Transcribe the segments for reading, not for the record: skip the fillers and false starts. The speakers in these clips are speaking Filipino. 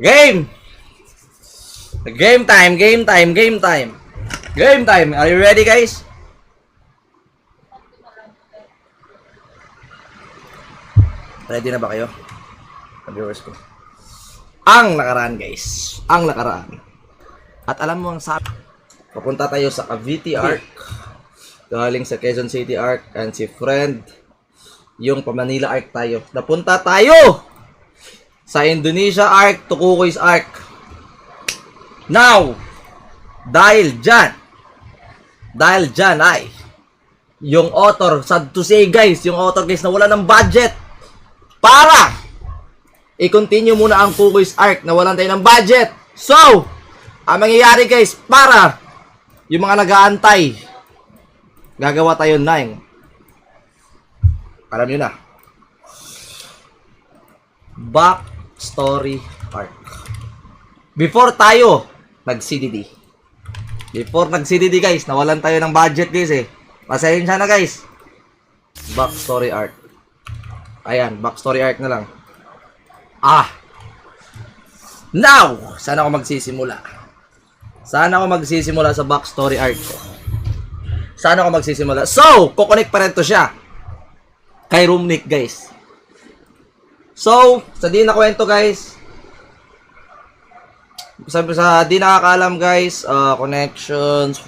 Game! Game time, game time, game time. Game time. Are you ready, guys? Ready na ba kayo? Viewers ko. Ang nakaraan, guys. Ang nakaraan. At alam mo ang sabi. Papunta tayo sa Cavite Arc. Galing sa Quezon City Arc. And si friend, yung pa-Manila Arc tayo. Napunta tayo sa Indonesia Arc, Tukukoy's Arc. Now, dahil dyan ay, yung author, sad to say guys, yung author guys na wala ng budget para i-continue muna ang Tukukoy's Arc na walang tayo ng budget. So, ang mangyayari guys, para yung mga nag-aantay, gagawa tayo ng, alam nyo na, backstory arc. Before tayo nag-CDD. Before nag-CDD guys, nawalan tayo ng budget guys eh. Pasensya na guys. Backstory arc. Ayan, backstory arc na lang. Now, saan ako magsisimula? Saan ako magsisimula sa backstory arc ko? Saan ako magsisimula? So, kukonek pa rin to siya kay Roomnik guys. So, sa di na kwento guys, sa di nakakaalam guys, connections.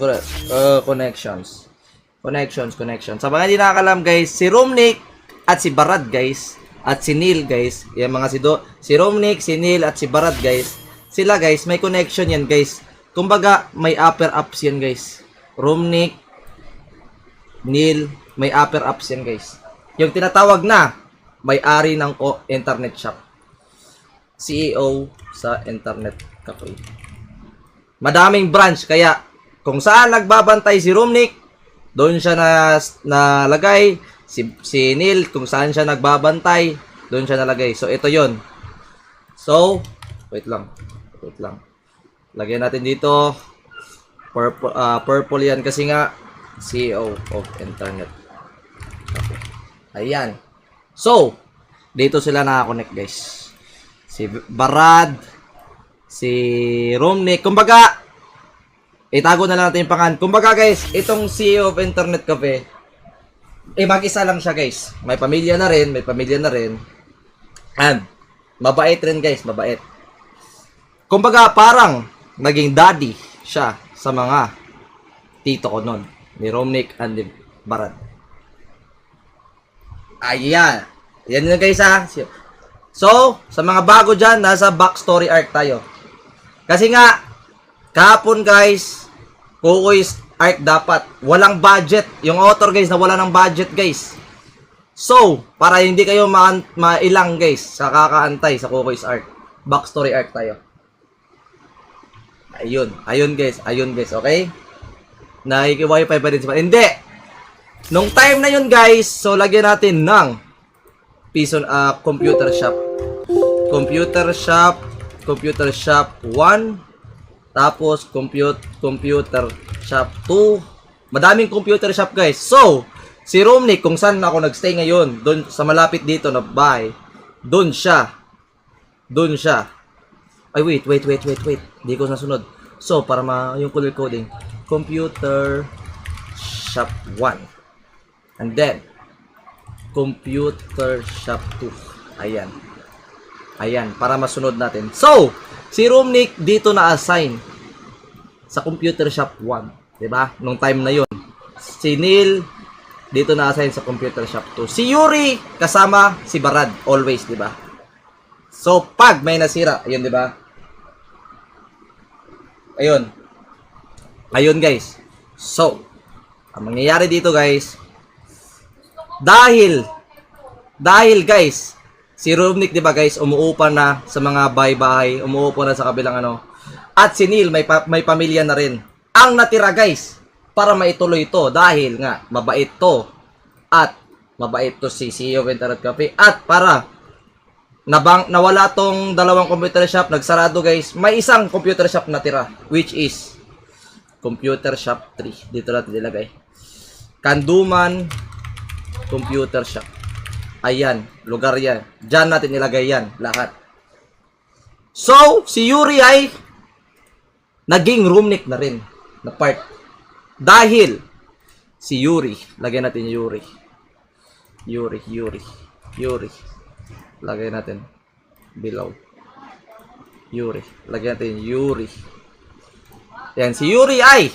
Sa mga di nakakaalam guys, si Roomnik at si Barad guys, at si Neil guys, yung mga si Roomnik, si Neil at si Barad guys, sila guys, may connection yan guys. Kumbaga, may upper ups yan guys. Roomnik, Neil, may upper ups yan guys. Yung tinatawag na may-ari ng internet shop. CEO sa internet cafe. Madaming branch, kaya kung saan nagbabantay si Roomnik, doon siya nalagay. Si Neil, kung saan siya nagbabantay, doon siya nalagay. So, ito yon. So, wait lang. Lagyan natin dito. Purple yan kasi nga, CEO of internet cafe. Ayan. So, dito sila nakakonect guys. Si Barad, si Roomnik. Kumbaga, itago na lang natin yung pangalan. Kumbaga guys, itong CEO of Internet Cafe, mag-isa lang siya guys. May pamilya na rin. And, mabait rin guys, mabait. Kumbaga, parang naging daddy siya sa mga tito ko nun. Ni Roomnik and ni Barad. Ayan. Yan na guys ha. So, sa mga bago dyan, nasa backstory arc tayo. Kasi nga, kahapon guys, Tukukoy's Arc dapat walang budget. Yung author guys na wala ng budget guys. So, para hindi kayo mailang guys sa kakaantay sa Tukukoy's Arc, backstory arc tayo. Ayun guys, okay? Naki-wifi pa rin si hindi! Nung time na yun guys, so lagyan natin ng computer shop 1, tapos computer shop 2. Madaming computer shop guys. So, si Roomnik kung saan ako nagstay ngayon, doon sa malapit dito na bahay, doon siya. Ay wait. Hindi ko nasunod. So, para yung color coding, computer shop 1. And then computer shop 2. Ayan, para masunod natin. So, si Roomnik dito na-assign sa computer shop 1, 'di ba? Nung time na 'yon. Si Neil dito na-assign sa computer shop 2. Si Yuri kasama si Barad always, 'di ba? So, pag may nasira, ayun, 'di ba? Ayun guys. So, ang mangyayari dito guys, dahil guys, si Roomnik 'di ba guys, umuupa na sa mga bahay-bahay, umuupa na sa kabilang At si Neil may pamilya na rin. Ang natira guys, para maituloy ito dahil nga mabait to. At mabait to si CEO of Internet Cafe, at para nawala tong dalawang computer shop, nagsarado guys, may isang computer shop natira, which is computer shop 3. Dito natin nilagay. Kanduman Computer Shop. Ayan, lugar yan. Diyan natin nilagay yan, lahat. So, si Yuri ay naging roomnik na rin na part. Dahil si Yuri, lagyan natin Yuri. Yuri. Lagyan natin below. Yuri. Lagyan natin Yuri. Yan, si Yuri ay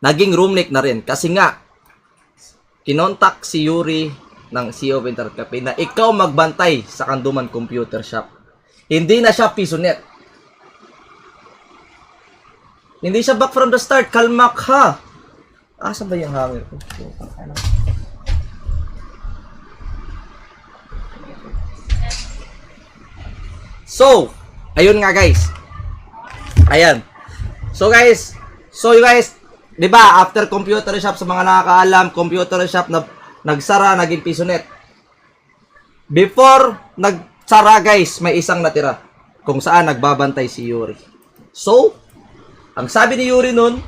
naging roomnik na rin. Kasi nga, kinontak si Yuri ng CEO of Internet Cafe na ikaw magbantay sa Kanduman Computer Shop. Hindi na siya pisonet. Hindi siya back from the start. Kalmak ha. Asa ba yung hanger ko? So, ayun nga guys. Ayan. So guys, di ba, after computer shop, sa mga nakakaalam, computer shop na nagsara, naging pisonet. Before nagsara guys, may isang natira kung saan nagbabantay si Yuri. So, ang sabi ni Yuri nun,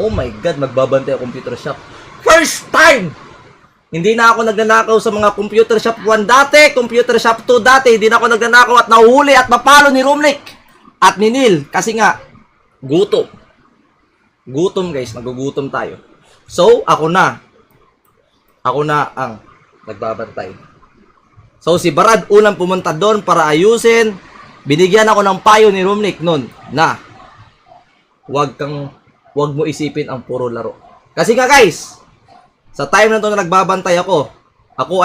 oh my God, magbabantay ang computer shop. First time! Hindi na ako nagnanakaw sa mga computer shop 1 dati, computer shop 2 dati. Hindi na ako nagnanakaw at nahuhuli at mapalo ni Rumlik at ni Neil. Kasi nga, gutom. Gutom guys, nagugutom tayo. So, ako na ang nagbabantay. So, si Barad unang pumunta doon para ayusin. Binigyan ako ng payo ni Rumlik noon na wag mo isipin ang puro laro. Kasi nga guys, sa time na to na nagbabantay ako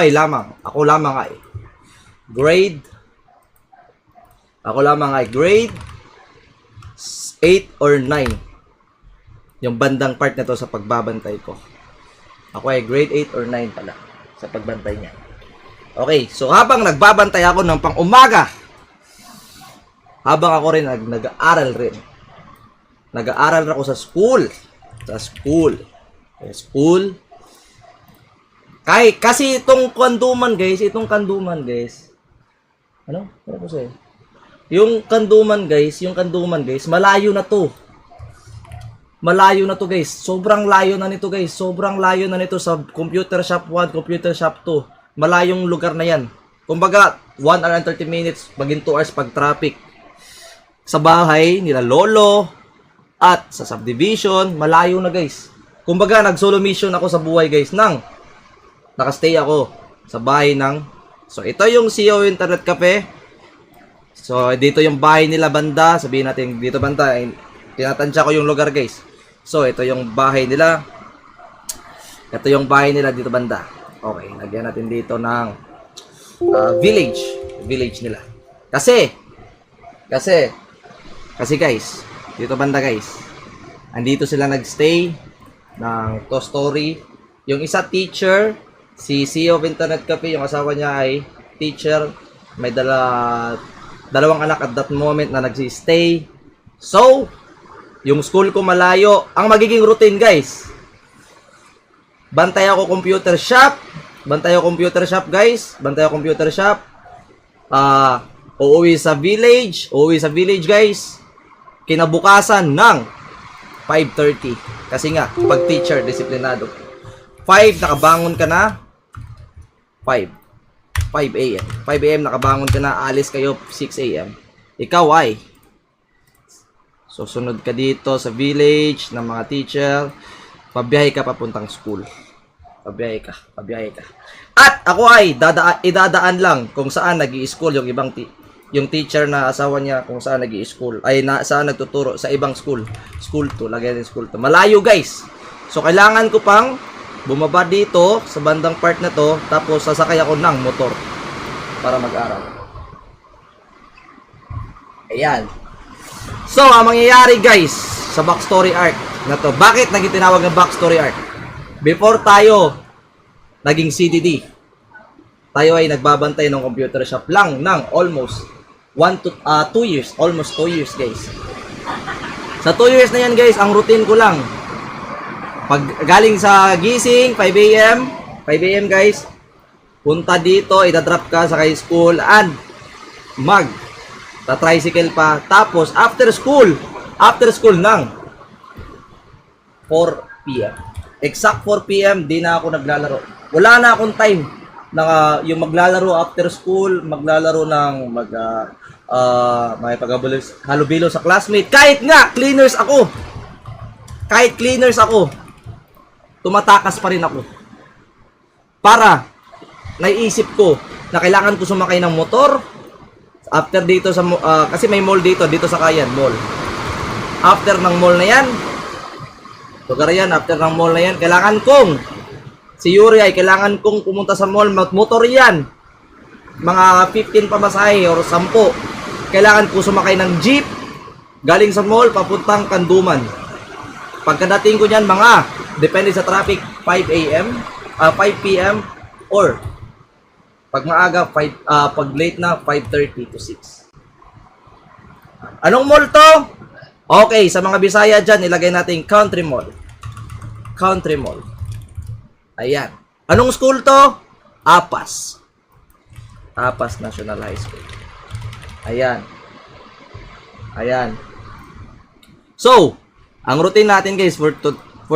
lamang ay grade 8 or 9 yung bandang part na to sa pagbabantay ko. Ako ay grade 8 or 9 pala sa pagbantay niya. Okay, so habang nagbabantay ako ng pang-umaga, habang ako rin nag-aaral rin. Nag-aaral ako sa school. Kasi itong kanduman guys, ano? Ano po sa'yo? Yung kanduman guys, malayo na to. Malayo na to guys. Sobrang layo na nito guys. Sobrang layo na nito sa computer shop 1, computer shop 2. Malayong lugar na yan. Kumbaga, 1 hour and 30 minutes, maging 2 hours pag traffic. Sa bahay nila lolo at sa subdivision, malayo na guys. Kumbaga, nag-solo mission ako sa buhay guys nang nakastay ako sa bahay ng... So, ito yung CEO Internet Cafe. So, dito yung bahay nila banda. Sabihin natin, dito banda. Tinatansya ko yung lugar guys. So, ito yung bahay nila. Ito yung bahay nila dito banda. Okay, lagyan natin dito ng village. Village nila. Kasi guys, dito banda guys, andito sila nagstay ng to story. Yung isa teacher, si CEO of Internet Cafe, yung asawa niya ay teacher. May dalawang anak at that moment na nagsi-stay. So, yung school ko malayo. Ang magiging routine guys, bantay ako computer shop guys. Uuwi sa village guys. Kinabukasan ng 5:30. Kasi nga, pag teacher, disiplinado. 5, nakabangon ka na. 5 a.m. 5 a.m. nakabangon ka na, alis kayo 6 a.m. Ikaw ay susunod ka dito sa village ng mga teacher. Pabiyahe ka papuntang school. Pabiyahe ka. At ako ay idadaan lang kung saan nag-i-school yung ibang yung teacher na asawa niya, kung saan nag-i-school ay saan nagtuturo sa ibang school 2, lagyan din school 2. Malayo guys. So kailangan ko pang bumaba dito sa bandang part na to, tapos sasakay ako ng motor para mag-aral. Ayan. So ang mangyayari guys sa backstory arc na to, bakit naging tinawag ng backstory arc? Before tayo naging CDD, tayo ay nagbabantay ng computer shop lang ng almost 2 years. Almost 2 years guys. Sa 2 years na yan guys, ang routine ko lang, pag galing sa gising 5 a.m. guys, punta dito, idadrop ka sa high school and tricycle pa. Tapos after school ng 4 p.m. Exact 4 p.m. di na ako naglalaro. Wala na akong time yung maglalaro after school, maglalaro ng may halubilo sa classmate. Kahit nga cleaners ako. Tumatakas pa rin ako. Para naiisip ko na kailangan ko sumakay ng motor after dito sa kasi may mall dito sa Kayan Mall. After ng mall na yan, kailangan kong si Yuri ay kailangan kong pumunta sa mall, motor yan. Mga 15 pamasahe or 10. Kailangan ko sumakay ng jeep galing sa mall papuntang Kanduman. Pagkadating ko niyan depende sa traffic, 5 p.m. or pag maaga, pag late na, 5:30 to 6. Anong mall to? Okay, sa mga Bisaya dyan, ilagay natin Country Mall. Ayan. Anong school to? Apas National High School. Ayan. So, ang routine natin guys for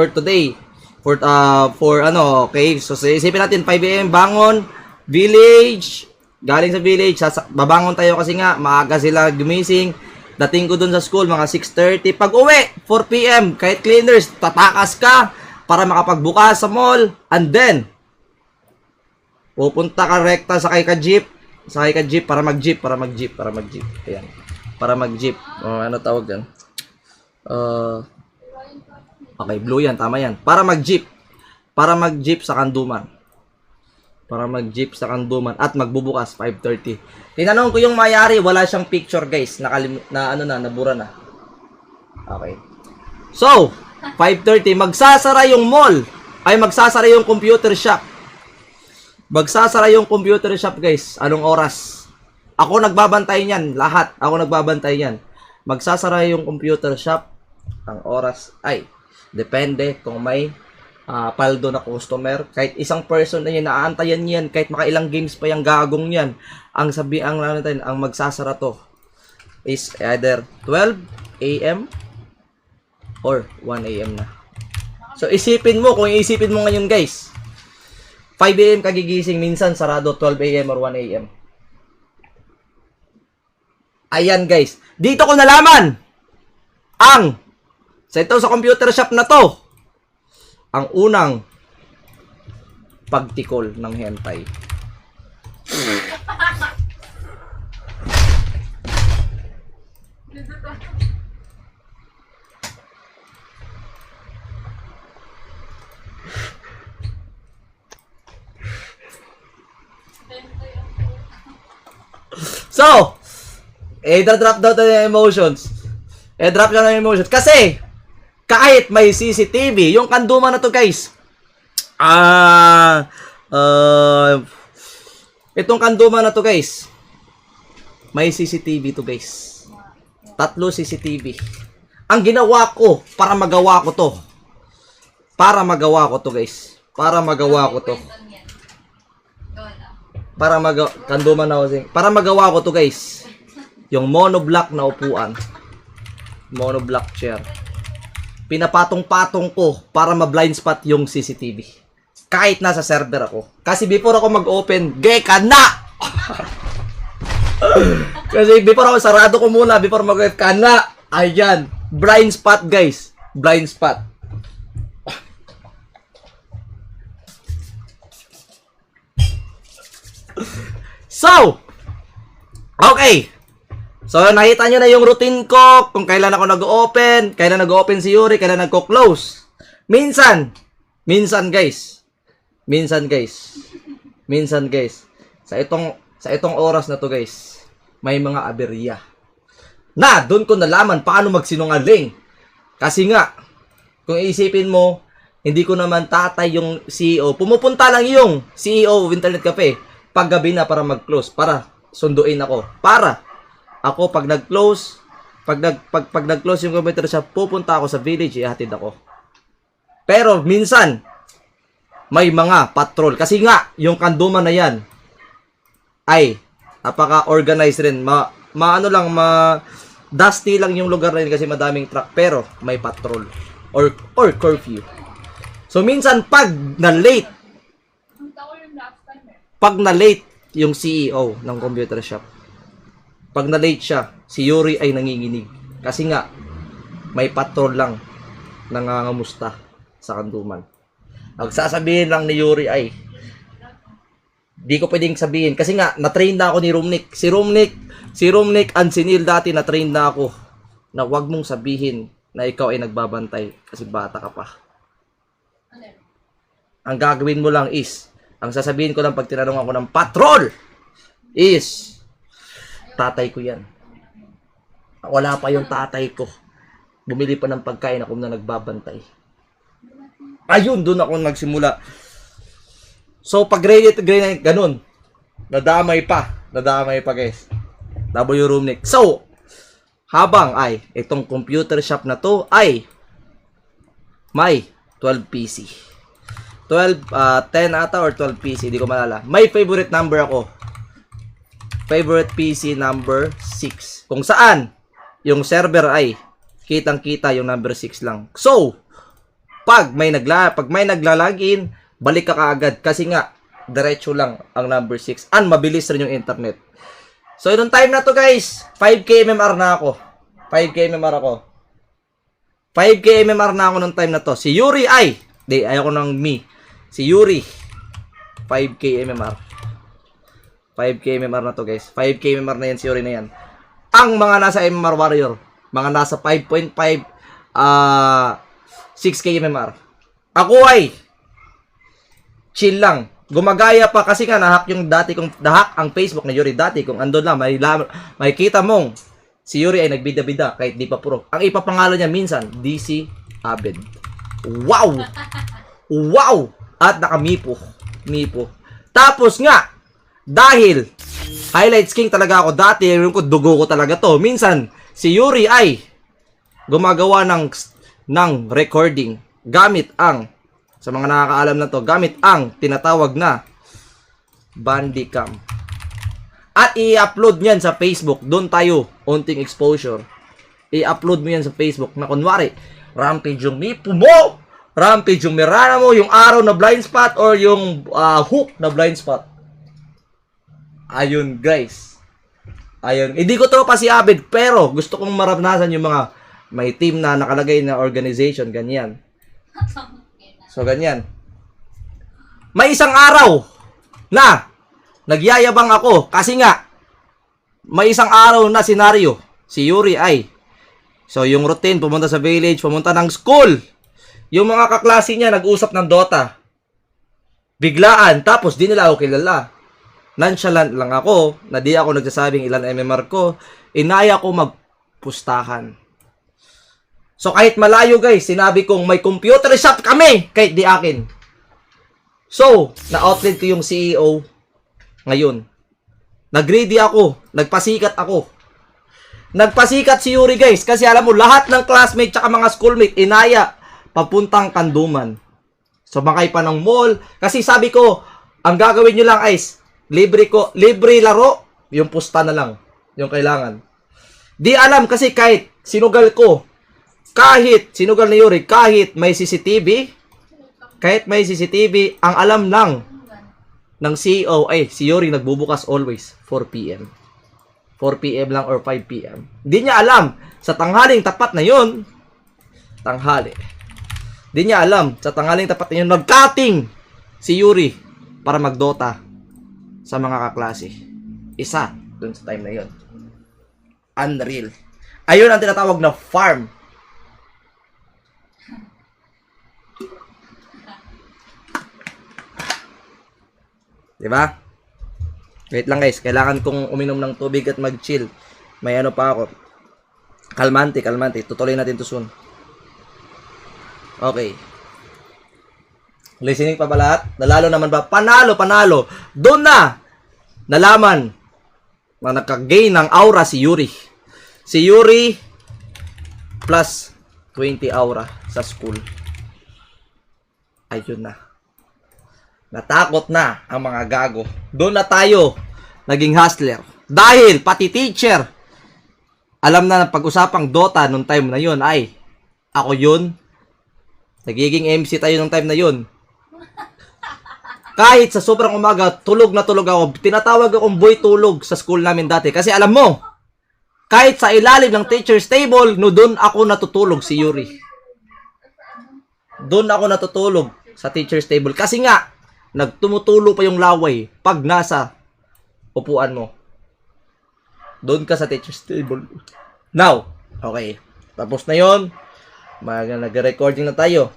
today, okay, so isipin natin 5 a.m. bangon, village, galing sa village, babangon tayo kasi nga, maaga sila gumising, dating ko dun sa school, mga 6:30, pag uwi, 4 p.m, kahit cleaners, tatakas ka, para makapagbukas sa mall, and then, pupunta ka rekta, sakay ka jeep, para mag-jeep, ayan, para mag-jeep, ano tawag yan, okay, blue yan, tama yan, para mag-jeep sa Kanduman, at magbubukas 5:30. Tinanong ko yung mayari, wala siyang picture guys, nabura na. Okay. So, 5:30 magsasara yung mall. Magsasara yung computer shop. Guys. Anong oras? Ako nagbabantay niyan, lahat. Magsasara yung computer shop. Ang oras ay depende kung may paldo na customer, kahit isang person na yan, naaantayan yan, kahit makailang games pa yung gagong yan. Ang magsasara to is either 12 a.m. or 1 a.m. na. So, isipin mo ngayon guys, 5 a.m. kagigising, minsan sarado 12 a.m. or 1 a.m. Ayan guys, dito ko nalaman sa computer shop na to, ang unang pagtikol ng hentai. So, drop daw tayo ng emotions. Drop siya ng emotions. Kasi, kahit may CCTV, yung Kanduman na to guys. Itong Kanduman na to guys. May CCTV to guys. 3 CCTV. Ang ginawa ko para magawa ko to. Guys. Kanduman na kasi. Para magawa ko to guys. Yung monoblock na upuan. Monoblock chair. Pinapatong-patong ko para ma-blind spot yung CCTV. Kahit nasa server ako. Kasi before ako mag-open, geka na! Kasi before ako, sarado ko muna, before mag-open, ka na! Ayan, blind spot guys. Blind spot. So, okay. So, nakita nyo na yung routine ko, kung kailan ako nag-open, kailan nag-open si Yuri, kailan nagko-close. Minsan guys, sa itong oras na to guys, may mga aberya. Doon ko nalaman paano magsinungaling. Kasi nga, kung iisipin mo, hindi ko naman tatay yung CEO. Pumupunta lang yung CEO of Internet Cafe paggabi na para mag-close, para sunduin ako. Ako, pag nag-close yung computer shop, pupunta ako sa village, ihatid ako. Pero, minsan, may mga patrol. Kasi nga, yung Kanduman na yan, ay, napaka-organized rin. Dusty lang yung lugar na yun kasi madaming truck. Pero, may patrol. Or curfew. So, minsan, pag na-late, Pag na-late yung CEO ng computer shop, pag na-late siya, si Yuri ay nanginginig. Kasi nga, may patrol lang nangangamusta sa kanduman. Ang sasabihin lang ni Yuri ay, di ko pwedeng sabihin. Kasi nga, na-train na ako ni Rumnik. Si Rumnik and si Neil dati na-train na ako na wag mong sabihin na ikaw ay nagbabantay kasi bata ka pa. Ang gagawin mo lang is, ang sasabihin ko lang pag tinanong ako ng patrol is, tatay ko yan. Wala pa yung tatay ko. Bumili pa ng pagkain ako na nagbabantay. Ayun, doon ako nagsimula. So, pag grade 8, grade 9, ganun. Nadamay pa guys. W Rumnik. So, habang ay, itong computer shop na to ay may 12 PC. 10 ata or 12 PC, hindi ko malala. May favorite number ako. Favorite PC number 6. Kung saan, yung server ay kitang-kita yung number 6 lang. So, pag may naglalagin, balik ka kaagad kasi nga diretso lang ang number 6 and mabilis rin yung internet. So, nung time na to guys, 5K MMR na ako. 5K MMR ako. 5K MMR na ako nung time na to. Si Yuri ay, ayoko ng me. Si Yuri, 5K MMR. 5K MMR na to guys. 5K MMR na yan, si Yuri na yan. Ang mga nasa MMR Warrior, mga nasa 5.5, 6K MMR. Ako ay, chill lang. Gumagaya pa kasi nga nahack yung dati kong nahack ang Facebook ni Yuri dati kung andun lang may kita mong si Yuri ay nagbida-bida kahit di pa pro. Ang ipapangalan niya minsan DC Abed. Wow. Wow. At nakamipo. Tapos nga dahil highlights king talaga ako dati, yung ko dugo ko talaga to. Minsan si Yuri ay gumagawa ng recording gamit ang sa mga nakakaalam na to, gamit ang tinatawag na Bandicam. At i-upload niyan sa Facebook. Doon tayo, unting exposure. I-upload mo yan sa Facebook na kunwari, rampage yung mipo mo, rampage yung mirana mo, yung araw na blind spot, or yung hook na blind spot. Ayun guys. Ayun. Hindi ko tropa si Abed, pero gusto kong maranasan yung mga may team na nakalagay na organization, ganyan. So, ganyan. May isang araw na nagyayabang ako kasi nga may isang araw na senaryo. Si Yuri ay so, yung routine, pumunta sa village, pumunta ng school. Yung mga kaklase niya nag-usap ng Dota. Biglaan, tapos di nila ako kilala. Nonchalant lang ako, na di ako nagsasabing ilan MMR ko. Inaya ko magpustahan. So, kahit malayo guys, sinabi kong may computer shop kami, kahit di akin. So, na-outlet ko yung CEO ngayon. Nag-ready ako, nagpasikat ako. Nagpasikat si Yuri guys, kasi alam mo, lahat ng classmate tsaka mga schoolmate, inaya, papuntang Kanduman. So, makay pa ng mall. Kasi sabi ko, ang gagawin nyo lang guys, libre laro, yung pusta na lang, yung kailangan. Di alam kasi kahit sinugal ko, kahit sinugal ni Yuri, kahit may CCTV, ang alam lang ng CEO ay si Yuri nagbubukas always 4 PM. 4 PM lang or 5 PM. Hindi niya alam sa tanghaling tapat na yun, Hindi niya alam sa tanghaling tapat na yun, nag-cutting si Yuri para magdota sa mga kaklase. Isa dun sa time na yun. Unreal. Ayun ang tinatawag na farm. Diba? Wait lang guys, kailangan kong uminom ng tubig at mag-chill. May ano pa ako. Kalmante. Tutuloy natin to soon. Okay. Listening pa ba lahat? Nalalo naman ba? Panalo. Doon na nalaman na nakagain ng aura si Yuri. Si Yuri plus 20 aura sa school. Ayun na. Natakot na ang mga gago. Doon na tayo naging hustler. Dahil pati teacher, alam na pag-usapang Dota nung time na yun ay ako yun. Nagiging MC tayo nung time na yun. kahit sa sobrang umaga, tulog na tulog ako. Tinatawag akong boy tulog sa school namin dati. Kasi alam mo, kahit sa ilalim ng teacher's table, no, doon ako natutulog si Yuri. Doon ako natutulog sa teacher's table. Kasi nga, nagtumutulo pa yung laway pag nasa upuan mo. Doon ka sa teacher's table. Now, okay. Tapos na yon. Nag-recording na tayo.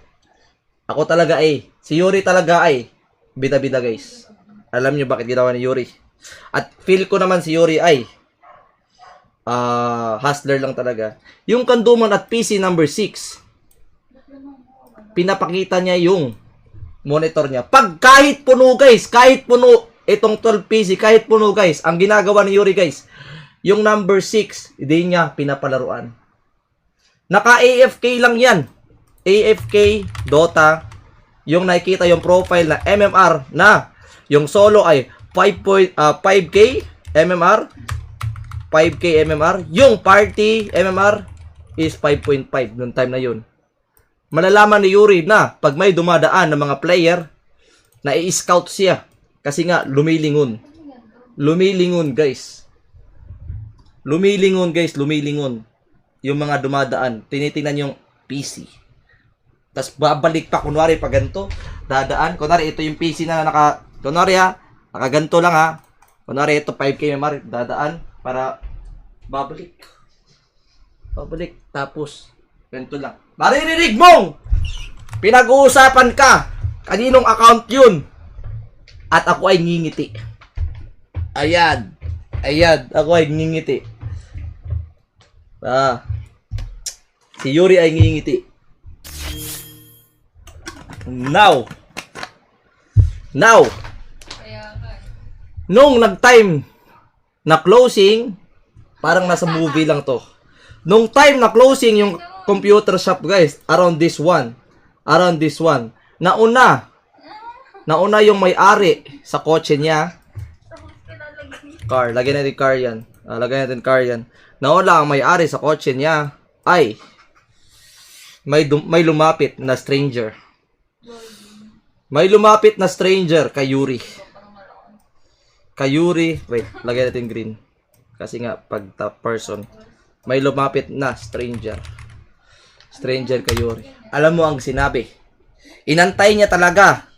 Ako talaga ay, si Yuri talaga ay, bida-bida guys. Alam nyo bakit ginawa ni Yuri. At feel ko naman si Yuri ay, hustler lang talaga. Yung kanduman at PC number 6, pinapakita niya yung monitor niya. Pag kahit puno guys, kahit puno, itong 12 PC, kahit puno guys, ang ginagawa ni Yuri guys, yung number 6, hindi niya pinapalaruan. Naka-AFK lang yan. AFK, Dota, yung nakikita yung profile na MMR na yung solo ay 5K MMR, 5K MMR, yung party MMR is 5.5 noong time na yun. Malalaman ni Yuri na pag may dumadaan ng mga player, na i-scout siya. Kasi nga, lumilingon. Lumilingon, guys. Lumilingon, guys. Lumilingon. Yung mga dumadaan. Tinitingnan yung PC. Tapos babalik pa. Kunwari, pag ganito, dadaan. Kunwari, ito yung PC na kunwari ha, nakaganto lang ha. Kunwari, ito 5K MMR, dadaan para babalik. Babalik. Tapos, ganito lang. Maririnig mong pinag-uusapan ka. Kaninong account yun? At ako ay ngingiti. Ayan. Ayan. Ako ay ngingiti. Si Yuri ay ngingiti. Now. Nung nag-time na closing, parang nasa movie lang to. Nung time na closing yung computer shop guys, around this one, nauna yung may-ari sa kotse niya, car, lagyan natin car yan, nauna ang may-ari sa kotse niya, ay, may lumapit na stranger, kay Yuri, wait, lagyan natin green, kasi nga, pag top person, may lumapit na stranger kay Yuri. Alam mo ang sinabi. Inantay niya talaga.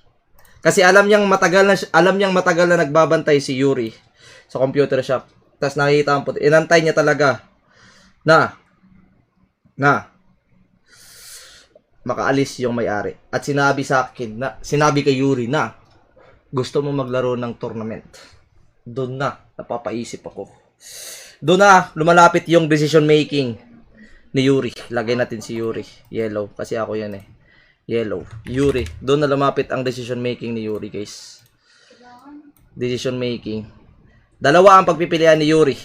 Kasi alam niyang matagal na nagbabantay si Yuri sa computer shop. Tapos nakita ang puti. Inantay niya talaga na makaalis yung may-ari. At sinabi kay Yuri na gusto mo maglaro ng tournament. Doon na napapaisip ako. Doon na lumalapit yung decision making ni Yuri. Lagay natin si Yuri. Yellow. Kasi ako yan eh. Yellow. Yuri. Doon na lumapit ang decision making ni Yuri guys. Decision making. Dalawa ang pagpipilian ni Yuri.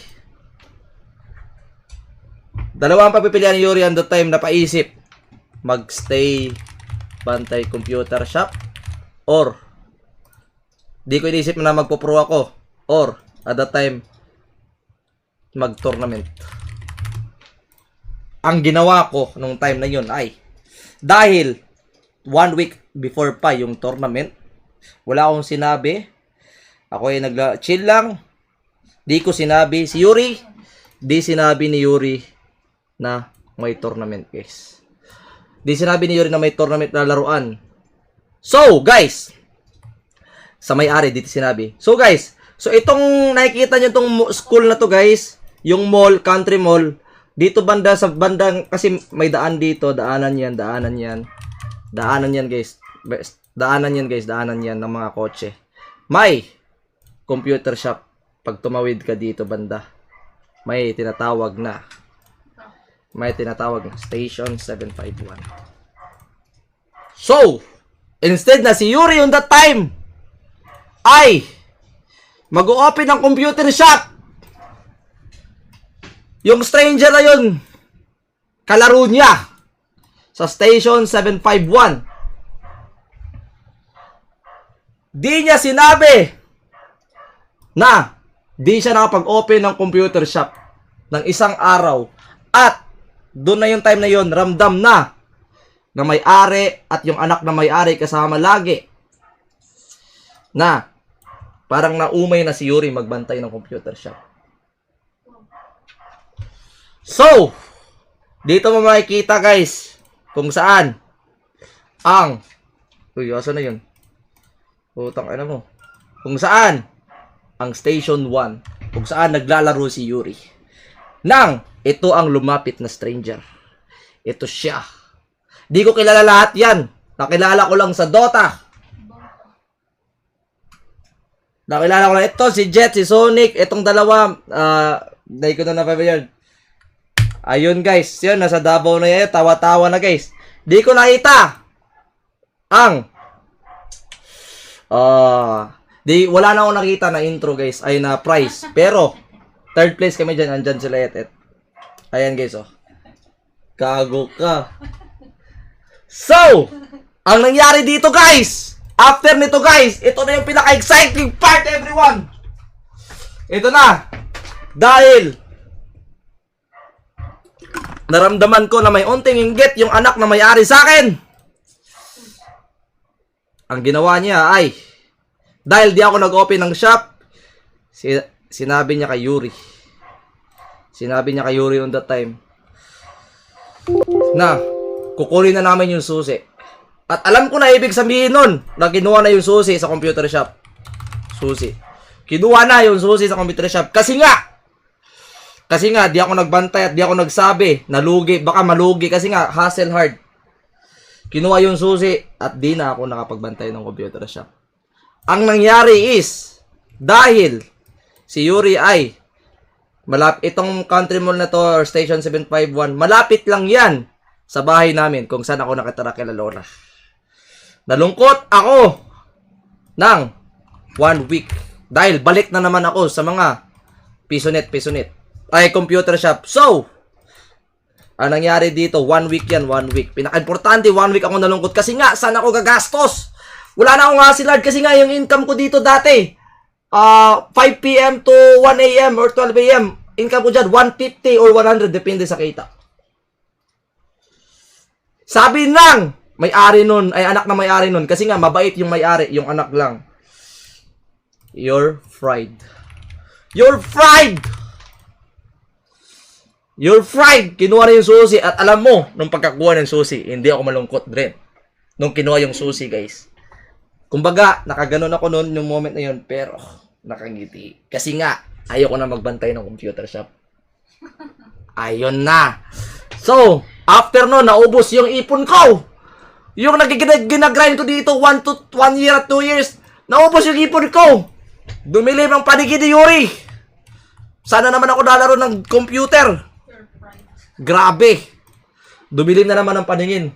And the time napaisip. Magstay bantay computer shop. Or di ko inisip na magpo-pro ako. Or at the time mag-tournament. Ang ginawa ko nung time na yun ay, dahil 1 week before pa yung tournament, wala akong sinabi. Ako ay chill lang. Di ko sinabi si Yuri. Di sinabi ni Yuri na may tournament guys. Di sinabi ni Yuri na may tournament na laruan. So guys, sa may-ari dito sinabi. So guys, so itong nakikita nyo itong school na to guys, yung mall, country mall, dito banda sa bandang, kasi may daan dito, daanan yan guys. Daanan yan ng mga kotse. May computer shop. Pag tumawid ka dito banda, may tinatawag na Station 751. So, instead na si Yuri on that time ay mag-o-open ng computer shop, yung stranger na yun, kalaro niya sa Station 751. Di niya sinabi na di siya nakapag-open ng computer shop ng isang araw. At doon na yung time na yun, ramdam na may-ari at yung anak na may-ari kasama lagi. na parang naumay na si Yuri magbantay ng computer shop. So, dito mo makikita guys kung saan ang asa na yun? Putang ina mo. Kung saan ang Station 1, kung saan naglalaro si Yuri. Nang ito ang lumapit na stranger. Ito siya. Di ko kilala lahat yan. Nakilala ko lang sa Dota. Nakilala ko lang ito, si Jet, si Sonic, itong dalawa, dahil ko na yun. Ayun guys, yun, nasa Davao na yan, tawa-tawa na guys. Di ko nakita ang, wala na akong nakita na intro guys, ay na prize. Pero, third place kami dyan, andyan sila et. Ayan guys, oh. Gago ka. So, ang nangyari dito guys, after nito guys, ito na yung pinaka-exciting part everyone. Ito na. Dahil naramdaman ko na may unting inggit yung anak na may-ari sa akin. Ang ginawa niya ay, dahil di ako nag-open ng shop, sinabi niya kay Yuri. Sinabi niya kay Yuri on that time na kukunin na namin yung susi. At alam ko na ibig sabihin nun na kinuha na yung susi sa computer shop. Susi. Kinuha na yung susi sa computer shop. Kasi nga, di ako nagbantay at di ako nagsabi na lugi. Baka malugi kasi nga, hustle hard. Kinuha yung susi at di na ako nakapagbantay ng computer shop. Ang nangyari is, dahil si Yuri ay, itong country mall na to, or Station 751, malapit lang yan sa bahay namin kung saan ako nakatira kay Lola. Nalungkot ako ng 1 week dahil balik na naman ako sa mga pisonet ay computer shop. So, ang nangyari dito, 1 week yan, 1 week. Pinaka-importante, 1 week ako nalungkot kasi nga, saan ako gagastos? Wala na akong hustle hard kasi nga yung income ko dito dati, 5 p.m. to 1 a.m. or 12 a.m. Income ko dyan, 150 or 100, depende sa kita. Sabi nang may-ari nun, ay anak na may-ari nun, kasi nga mabait yung may-ari, yung anak lang. You're fried. You're fried! You're fried! Kinuha na yung susi, at alam mo, nung pagkakuha ng susi, hindi ako malungkot rin. Nung kinuha yung susi, guys. Kumbaga, nakaganon ako nun yung moment na yun, pero nakangiti. Kasi nga, ayoko na magbantay ng computer shop. Ayun na. So, after no, naubos yung ipon ko. Yung ginagrind ko dito 1 year at 2 years, naubos yung ipon ko. Dumilim ang paningin ni Yuri. Sana naman ako lalaro ng computer. Grabe. Dumilim na naman ang paningin.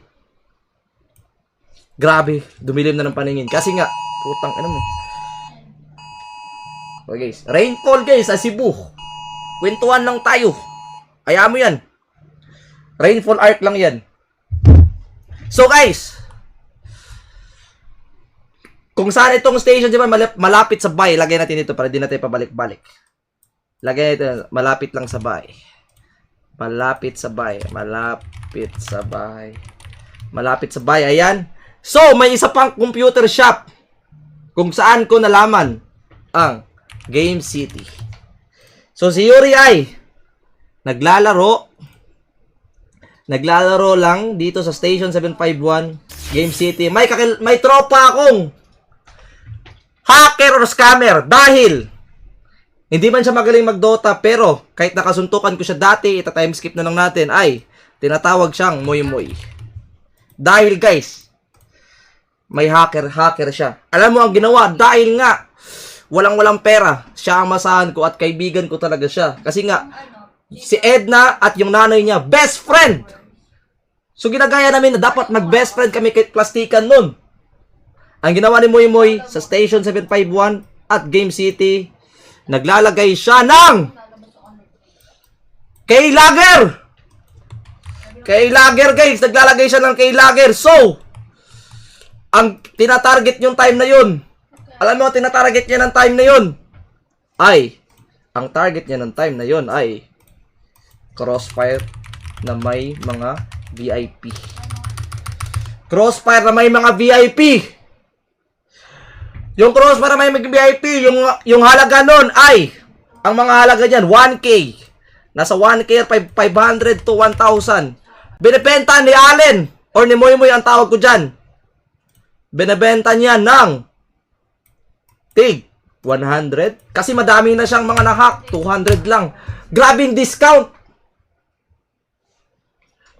Grabe. Dumilim na ng paningin. Kasi nga, putang ina mo. Okay guys. Rainfall guys sa Cebu. Kwentuhan lang tayo. Kaya mo yan. Rainfall art lang yan. So guys, kung saan itong station, di ba, malapit sa bahay, lagay natin ito para di natin pabalik-balik. Lagay natin, malapit lang sa bahay. Malapit sa bahay. Malapit sa bahay. Malapit sa bahay, ayan. So, may isa pang computer shop kung saan ko nalaman ang Game City. So, si Yuri ay naglalaro lang dito sa Station 751 Game City. May tropa akong hacker or scammer dahil hindi man siya magaling mag-Dota, pero kahit nakasuntukan ko siya dati, ita-time skip na lang natin, ay tinatawag siyang Moy Moy. Dahil guys, may hacker siya. Alam mo ang ginawa, dahil nga walang pera, siya ang masahan ko at kaibigan ko talaga siya. Kasi nga si Edna at yung nanay niya, best friend. So ginagaya namin na dapat mag-best friend kami kay plastikan nun. Ang ginawa ni Moy Moy sa Station 751 at Game City, naglalagay siya ng Keylogger. Keylogger guys, naglalagay siya ng Keylogger. So, ang tinatarget yung time na yun, alam mo, tinatarget niya ng time na yun, ang target niya ng time na yun ay Crossfire na may mga VIP. Crossfire na may mga VIP. Yung cross para may mag-VIP, yung halaga nun ay, ang mga halaga niyan, 1K. Nasa 1K, 500 to 1,000. Binibenta ni Allen, or ni Moy Moy ang tawag ko dyan. Binibenta niya ng tig 100. Kasi madami na siyang mga nahack, 200 lang. Grabing discount.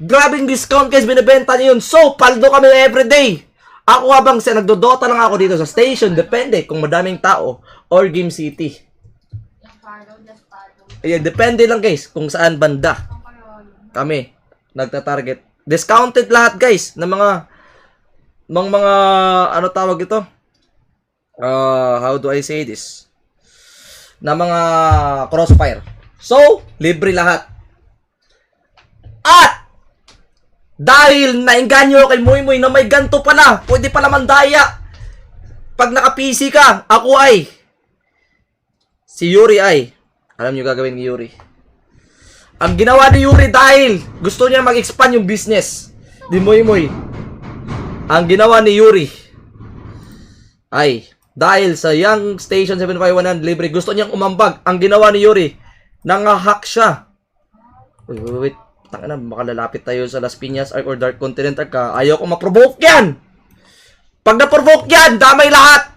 Grabing discount guys, binibenta niya yun. So, paldo kami everyday. Ako habang nagdodota lang ako dito sa station, depende kung madaming tao or Game City. Ayan, depende lang guys kung saan banda kami nagta-target. Discounted lahat guys ng mga ano tawag ito? How do I say this? Na mga crossfire. So, libre lahat. At dahil nainganyo kay Moy Moy na may ganto pala, pwede pala mandaya. Pag naka-PC ka, ako ay si Yuri ay, alam nyo gagawin ni Yuri. Ang ginawa ni Yuri dahil gusto niya mag-expand yung business di Moy Moy. Ang ginawa ni Yuri ay, dahil sa Young Station 751 libre, gusto niyang umambag. Ang ginawa ni Yuri, nang-hack siya. Wait. Tangina, makalalapit tayo sa Las Piñas Arc or Dark Continent Arc ka. Ayaw ko ma-provoke yan. Pag na-provoke yan, damay lahat.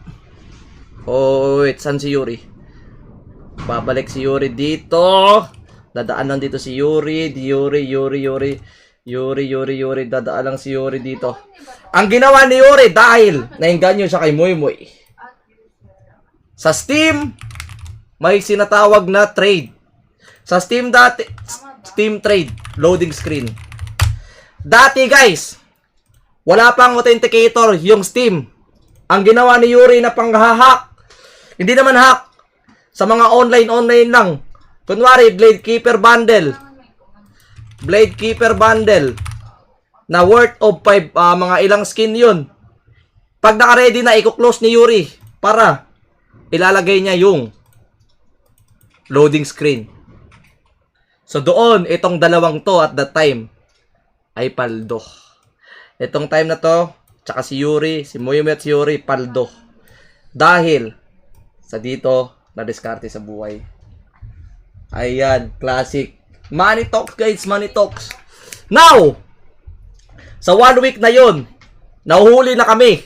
Oh, wait, saan si Yuri? Babalik si Yuri dito. Dadaan lang dito si Yuri. Yuri. Dadaan lang si Yuri dito. Ang ginawa ni Yuri dahil nainganyo siya kay Moy Moy. Sa Steam, may sinatawag na trade. Sa Steam dati, Steam trade, loading screen. Dati guys, wala pang authenticator yung Steam. Ang ginawa ni Yuri na pang-hack, hindi naman hack, sa mga online lang. Kunwari, Blade Keeper bundle na worth of 5, mga ilang skin yun. Pag naka-ready na, i-close ni Yuri para ilalagay niya yung loading screen. So doon, itong dalawang to at that time ay paldo. Itong time na to, tsaka si Yuri, si Moy Moy at si Yuri, paldo. Dahil sa dito, na-diskarte sa buhay. Ayan, classic. Money talks guys, money talks. Now, sa 1 week na yun, nahuhuli na kami.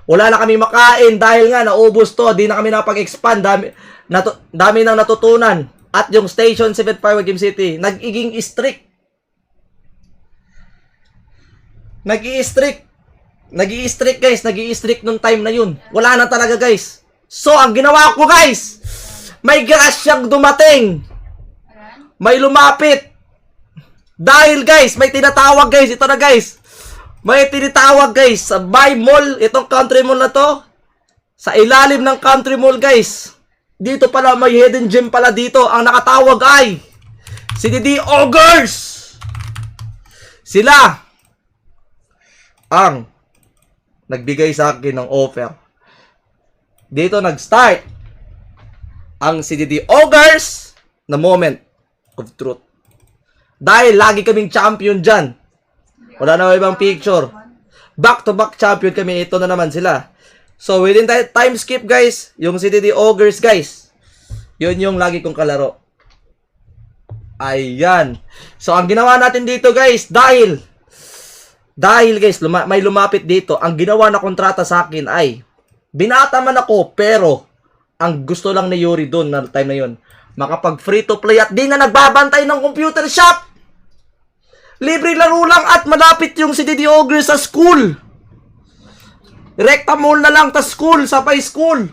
Wala na kami makain dahil nga naubos to, di na kami napag-expand. Dami nang natutunan. At yung Station 75 Game City, nag-iging strict. Nag-i-strict guys, nag-i-strict nung time na yun. Wala na talaga guys. So, ang ginawa ko guys, may grasyang dumating. May lumapit. Dahil guys, may tinatawag guys, ito na guys. May tinatawag guys, sa Buy Mall, itong country mall na to. Sa ilalim ng country mall guys. Dito pala, may hidden gem pala dito. Ang nakatawag ay CDD Ogres. Sila ang nagbigay sa akin ng offer. Dito nag-start ang CDD Ogres na moment of truth. Dahil lagi kaming champion dyan. Wala na ibang picture. Back-to-back champion kami. Ito na naman sila. So, within time skip guys, yung CDD Ogres guys, yun yung lagi kong kalaro. Ayan. So, ang ginawa natin dito guys, dahil guys, may lumapit dito, ang ginawa na kontrata sa akin ay, binata man ako, pero, ang gusto lang ni Yuri doon na time na yun, makapag free to play at di na nagbabantay ng computer shop. Libre laro lang at malapit yung CDD Ogres sa school. Rekta mall na lang, ta school, sabay school.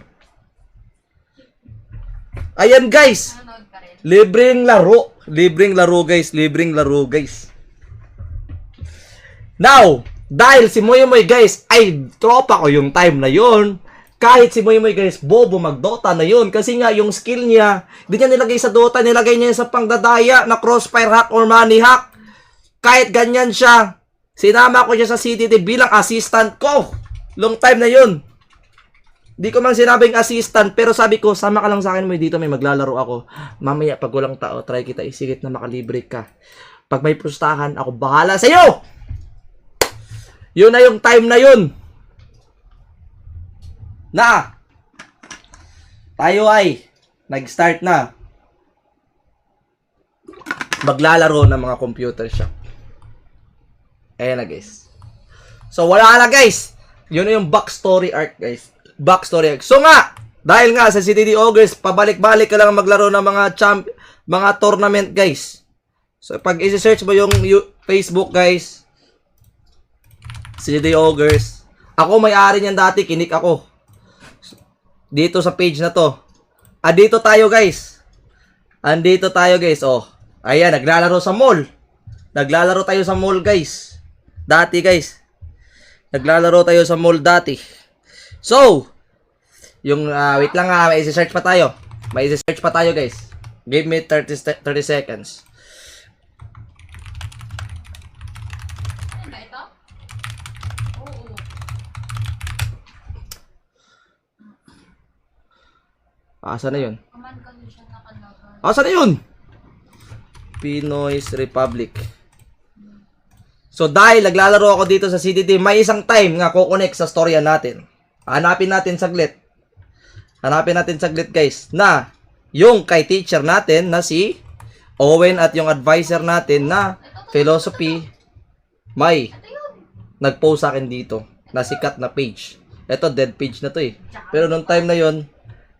Ayan guys. Libreng laro guys, Now, dahil si Moy Moy guys, ay tropa ko yung time na yon. Kahit si Moy Moy guys, bobo mag-Dota na yun. Kasi nga yung skill niya, hindi niya nilagay sa Dota, nilagay niya sa pangdadaya na crossfire hack or money hack. Kahit ganyan siya, sinama ko siya sa CTT bilang assistant ko. Long time na yun. Di ko man sinabing assistant, pero sabi ko, sama ka lang sa akin mo dito, may maglalaro ako. Mamaya, pag walang tao, try kita isigit na makalibre ka. Pag may pustahan, ako bahala sa'yo! Yun na yung time na yun. Na, tayo ay nag-start na maglalaro ng mga computer shop. Ayan na guys. So wala na guys. Yun na yung backstory arc guys. Backstory arc. So nga, dahil nga sa CDD August, pabalik-balik ka lang maglaro ng mga tournament guys. So pag i-search mo yung Facebook guys, CDD August. Ako may-ari niyan dati, kinik ako. Dito sa page na to. Dito tayo guys. Andito tayo guys, oh. Ayan, naglalaro sa mall. Naglalaro tayo sa mall, guys. Dati, guys. Naglalaro tayo sa mall dati. So, yung, wait lang may isi-search pa tayo. May isi-search pa tayo, guys. Give me 30 seconds. Ano ba ito? Oo. Asa na yun? Command kasi siya nakalaban. Asa na yun? Pinoy's Republic. So dahil naglalaro ako dito sa CDD, may isang time nga ko-connect sa storya natin. Hanapin natin saglit. Hanapin natin saglit guys na yung kay teacher natin na si Owen at yung advisor natin na philosophy may nag-post sa akin dito na sikat na page. Ito dead page na to eh. Pero nung time na yon,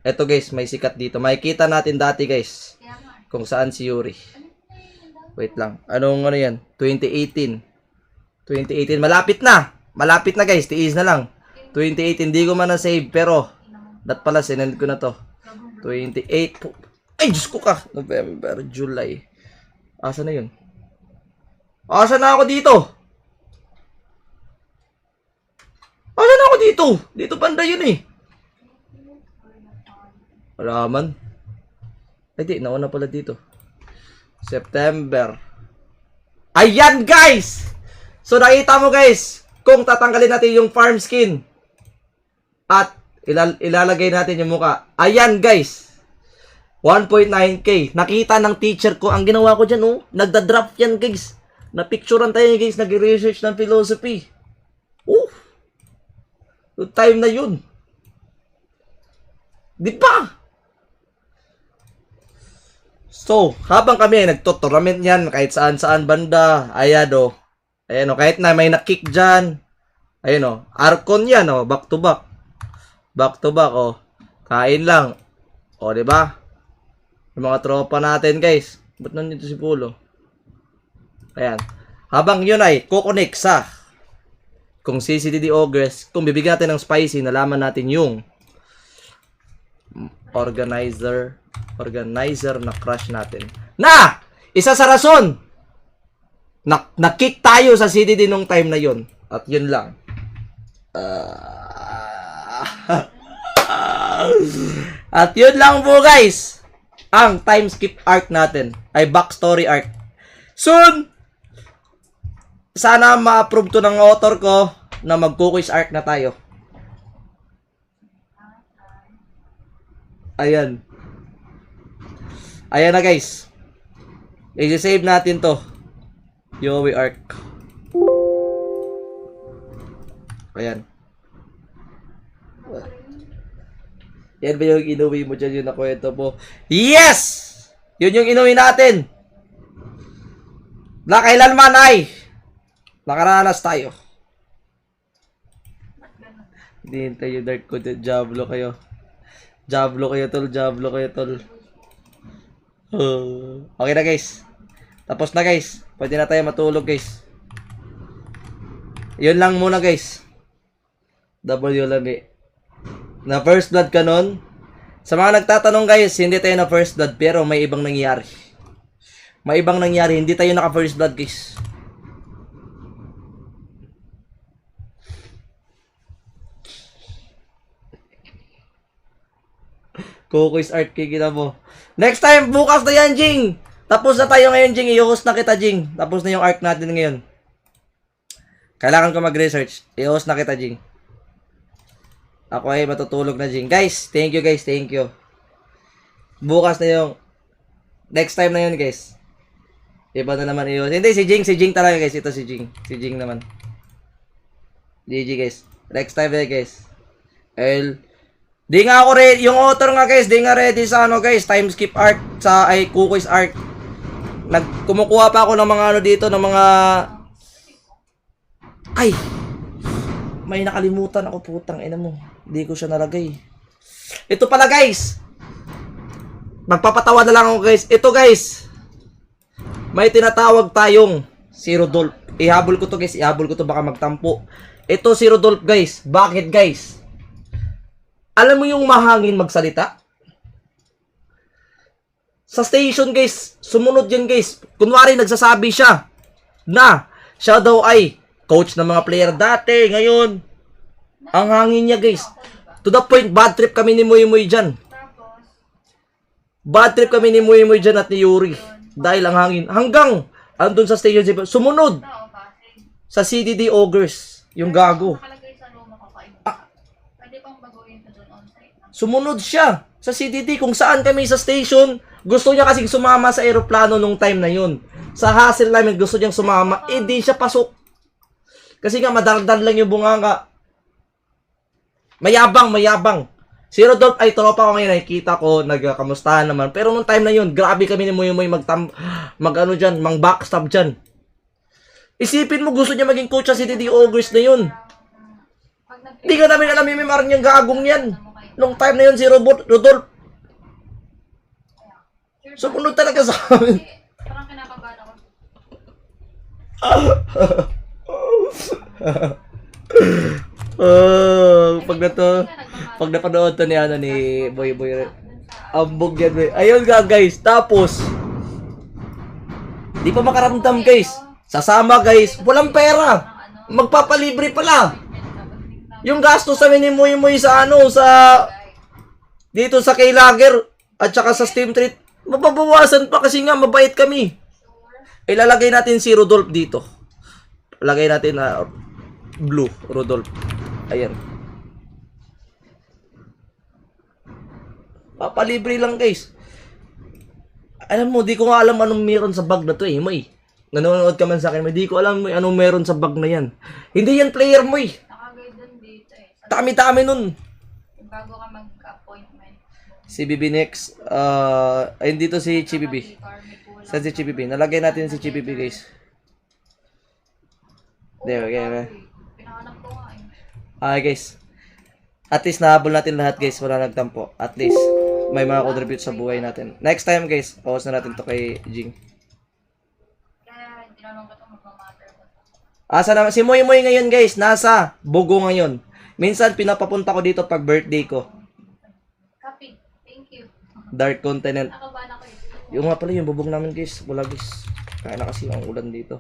eto guys, may sikat dito. Makikita natin dati guys kung saan si Yuri. Wait lang. Anong ano yan? 2018. 2018. Malapit na. Malapit na guys. Tiis na lang. 2018. Hindi ko man na-save. Pero, dat pala, sinend ko na to. 28. Ay, Diyos ko ka. November, July. Asa na yun? Asa na ako dito? Asa na ako dito? Dito banda yun eh. Wala man. Ay, di. Nauna pala dito. September. Ayan guys! So nakita mo guys, kung tatanggalin natin yung farm skin at ilalagay natin yung muka. Ayan guys. 1.9k. Nakita ng teacher ko. Ang ginawa ko dyan, oh. Nagda-draft yan guys. Napicturean tayo guys. Nag-research ng philosophy. Yung time na yun. Di ba? So, habang kami ay nagtotournament yan, kahit saan-saan banda, ayan o. Ayan o, kahit na may nakick dyan. Ayan o, Arcon yan o, back to back. Back to back o. Kain lang. O, diba? Yung mga tropa natin guys. Ba't nandito si Pulo? Ayan. Habang yun ay kukonek sa kung CCDD Ogres, kung bibigyan natin ng spicy, nalaman natin yung organizer na crush natin. Na! Isa sa rason! Nakick tayo sa CDD nung time na yun. At yun lang. At yun lang po guys. Ang time skip arc natin. Ay backstory arc. Soon! Sana ma-approve to ng author ko na mag-quiz arc na tayo. Ayan. Ayan na guys. I-save natin to. Yowie arc. Ayan. Yan ba yung inuwi mo dyan yung nakwento mo? Yes! Yun yung inuwi natin. Na kailanman ay nakaranas tayo. Hindi tayo dark ko. Diablo kayo. Diablo kayo tol. Diablo kayo tol. Okay na guys. Tapos na guys. Pwede na tayo matulog guys. Yun lang muna guys. W lang eh. Na first blood ka nun. Sa mga nagtatanong guys, hindi tayo na first blood pero may ibang nangyari. May ibang nangyari. Hindi tayo naka first blood guys. Kukuis art kikita mo. Next time, bukas na yan, Jing. Tapos na tayo ngayon, Jing. I-host na kita, Jing. Tapos na yung arc natin ngayon. Kailangan ko mag-research. I-host na kita, Jing. Ako ay matutulog na, Jing. Guys, thank you, guys. Thank you. Bukas na yung next time na yun, guys. Iba na naman i-host. Hindi, si Jing. Si Jing talaga, guys. Ito si Jing. Si Jing naman. GG, guys. Next time na, guys. Di nga ako ready, yung author nga guys, di nga ready sa ano guys, time skip art sa ay Kukoy's art. Kumukuha pa ako ng mga ano dito, ng mga ay. May nakalimutan ako, putang ina mo. Hindi ko siya nalagay. Ito pala guys. Magpapatawa na lang ako guys. Ito guys. May tinatawag tayong si Rodolph. Ihabol ko to guys, ihabol ko to baka magtampo. Ito si Rodolph guys. Bakit guys? Alam mo yung mahangin magsalita? Sa station guys, sumunod yan guys. Kunwari nagsasabi siya na siya daw ay coach ng mga player dati, ngayon. Ang hangin niya guys. To the point, bad trip kami ni Muy Muy dyan. Tapos, Bad trip kami ni Muy Muy dyan at ni Yuri. Dahil ang hangin. Hanggang andun sa station, sumunod tao kasi. sa CDD Ogres. Yung gago. Nakalagay sa luma ko kayo. Pwede pang baguhin sa doon on-site. Sumunod siya sa CDD kung saan kami sa station. Gusto niya kasing sumama sa aeroplano nung time na yun. Sa hassle namin gusto niyang sumama. Eh di siya pasok. Kasi nga madardal lang yung bunganga. Mayabang, mayabang. Si Rodolph ay tropa ko ngayon. Nakikita ko, nagkamustahan naman. Pero nung time na yun, grabe kami ni Muy Muy mag-ano dyan, mang-backstab dyan. Isipin mo, gusto niya maging coach sa CDD Ogres na yun. Pag nag- Hindi ka namin alam yung memar niyang gagong yan. Nung time na yun, si Rodolph, sumunod talaga sa amin. Parang kinakabahan ako. Pag napanood to ni ano ni Boy Ambog yan, boy. Ayun nga guys, tapos di pa makaramdam guys. Sasama guys, walang pera. Magpapalibre pala. Yung gasto sa ni Muy Muy sa ano, sa dito sa kay Lager at saka sa Steam Treat, mababawasan pa kasi nga mabait kami. Ilalagay natin si Rodolph dito. Lagay natin na blue Rodolph. Ayan. Papalibre lang guys. Alam mo, di ko nga alam anong meron sa bag na to eh, Moy. Nanonood ka man sa akin, di ko alam anong meron sa bag na yan. Hindi yan player, Moy. Nakagay doon dito eh. Dami-dami nun. Bago ka mag-appointment. Si BB next. Ayun dito si Chibibi. Saan si Chibibi? Nalagay natin si Chibibi guys. There, okay. Pinahanap ko nga eh. Okay guys. At least nahabol natin lahat guys. Wala nagtampo. At least may mga contribute sa buhay natin. Next time guys, pause na natin to kay Jing. Kaya hindi naman ko ito magmamatter ko. Asa naman? Si Moy Moy ngayon guys. Nasa Bugo ngayon. Minsan pinapapunta ko dito pag birthday ko. Copy. Thank you. Dark Continent. Nakabahan ako eh. Yung nga pala yung bubog namin guys. Wala guys. Kaya na kasi ang ulan dito.